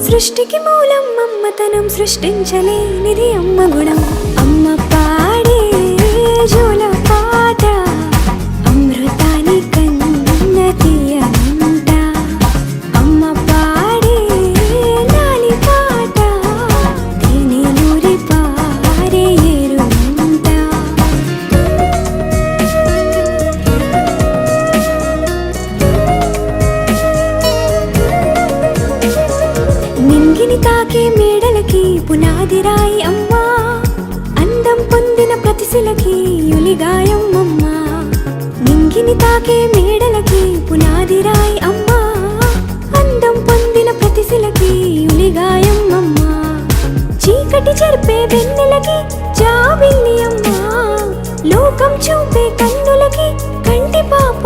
సృష్టికి మూలం అమ్మతనం, సృష్టించలేనిది అమ్మ గుణం. అమ్మ పాడే జోల పాట అమృతాని కన్న తీయనంట. అమ్మ పాడే లాలి పాట తేనె నూరి పారే ఏరునంట. నింగిని తాకే మేడలకి పునాది రాయి అమ్మా, అందం పొందిన ప్రతిశిలకి యులిగాయం అమ్మా. నింగిని తాకే మేడలకి పునాది రాయి అమ్మా, అందం పొందిన ప్రతిశిలకి యులిగాయం అమ్మా. చీకటి చెరిపే వెన్నెలకి జాబిల్లి అమ్మా, లోకం చూపే కన్నులకి కంటి పాప